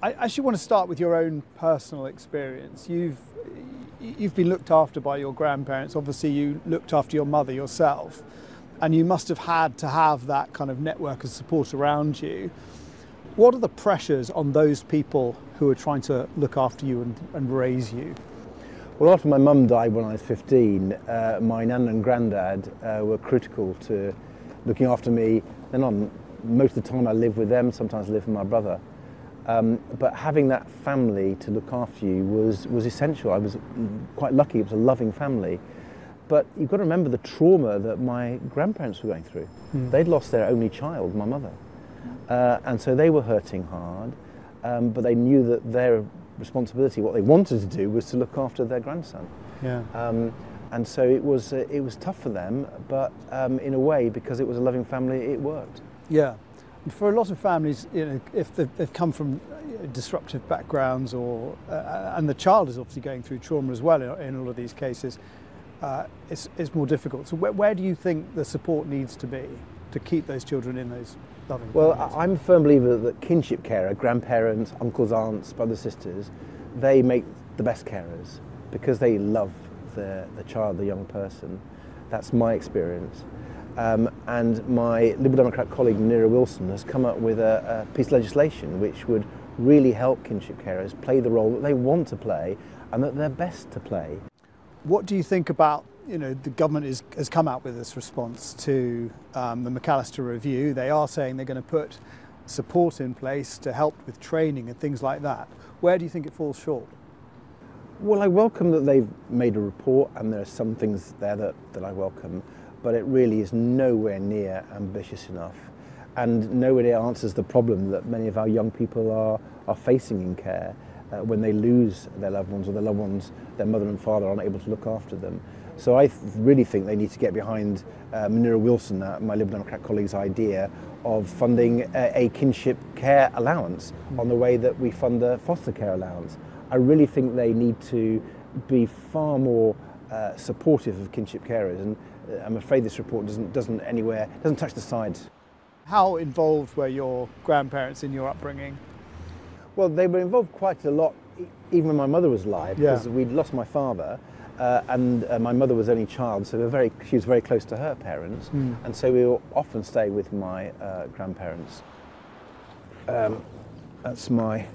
I actually want to start with your own personal experience. You've been looked after by your grandparents. Obviously, you looked after your mother yourself, and you must have had to have that kind of network of support around you. What are the pressures on those people who are trying to look after you and raise you? Well, after my mum died when I was 15, my nan and granddad were critical to looking after me. And on most of the time I lived with them, sometimes I lived with my brother. But having that family to look after you was essential. I was quite lucky, it was a loving family. But you've got to remember the trauma that my grandparents were going through. They'd lost their only child, my mother. And so they were hurting hard, but they knew that their responsibility, what they wanted to do, was to look after their grandson. Yeah. And so it was tough for them, but in a way, because it was a loving family, it worked. Yeah. And for a lot of families, if they've come from disruptive backgrounds, and the child is obviously going through trauma as well in all of these cases, it's more difficult. So where do you think the support needs to be to keep those children in those loving Well, families? I'm a firm believer that kinship carer, grandparents, uncles, aunts, brothers, sisters, they make the best carers because they love the child, the young person. That's my experience. And my Liberal Democrat colleague Munira Wilson has come up with a piece of legislation which would really help kinship carers play the role that they want to play and that they're best to play. What do you think about, the government has come out with this response to the McAllister review? They are saying they're going to put support in place to help with training and things like that. Where do you think it falls short? Well, I welcome that they've made a report, and there are some things there that I welcome, but it really is nowhere near ambitious enough and nowhere near answers the problem that many of our young people are facing in care when they lose their loved ones, or their loved ones, their mother and father, aren't able to look after them. So I really think they need to get behind Munira Wilson, my Liberal Democrat colleague's idea of funding a kinship care allowance on the way that we fund the foster care allowance. I really think they need to be far more supportive of kinship carers, and I'm afraid this report doesn't touch the sides. How involved were your grandparents in your upbringing? Well, they were involved quite a lot, even when my mother was alive, because we'd lost my father, and my mother was only child, so she was very close to her parents, and so we were often staying with my grandparents. That's my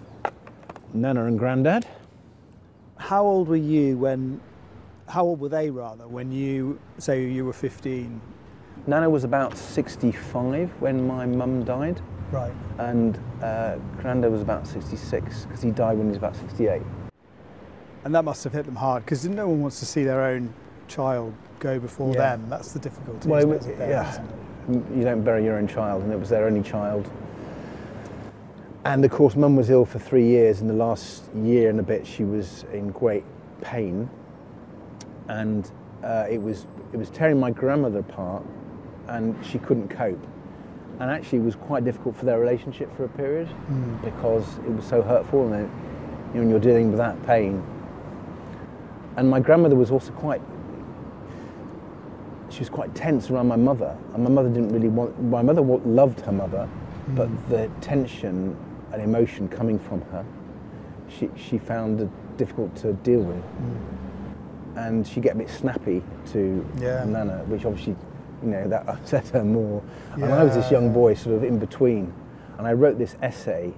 Nana and Grandad. How old were they when you say you were 15? Nana was about 65 when my mum died. Right. And Grandad was about 66 because he died when he was about 68. And that must have hit them hard, because no one wants to see their own child go before them. That's the difficulty. Well, isn't it? You don't bury your own child, and it was their only child. And of course, Mum was ill for 3 years. In the last year and a bit, she was in great pain, and it was tearing my grandmother apart, and she couldn't cope. And actually, it was quite difficult for their relationship for a period because it was so hurtful, and when you're dealing with that pain. And my grandmother was also quite tense around my mother, and my mother loved her mother, but the tension and emotion coming from her, she found it difficult to deal with. And she get a bit snappy to Nana, which obviously, that upset her more. And I was this young boy sort of in between, and I wrote this essay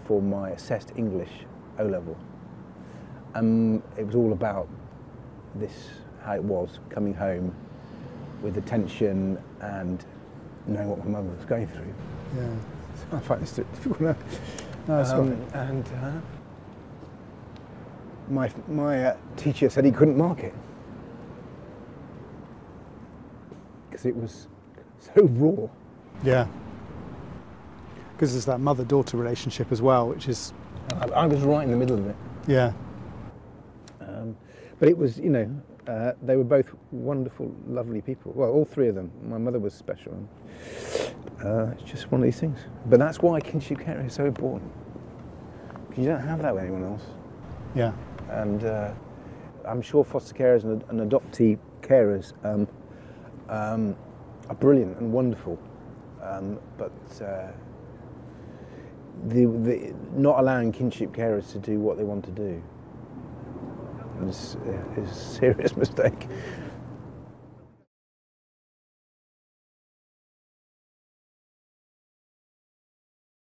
for my assessed English O-level. It was all about how it was coming home with the tension and knowing what my mother was going through. Yeah. I find this difficult. No, that's right. And my teacher said he couldn't mark it because it was so raw. Yeah. Because there's that mother-daughter relationship as well, which is... I was right in the middle of it. Yeah. But it was, they were both wonderful, lovely people. Well, all three of them. My mother was special. It's just one of these things. But that's why kinship care is so important. Because you don't have that with anyone else. Yeah. And I'm sure foster carers and adoptee carers are brilliant and wonderful. But not allowing kinship carers to do what they want to do is a serious mistake.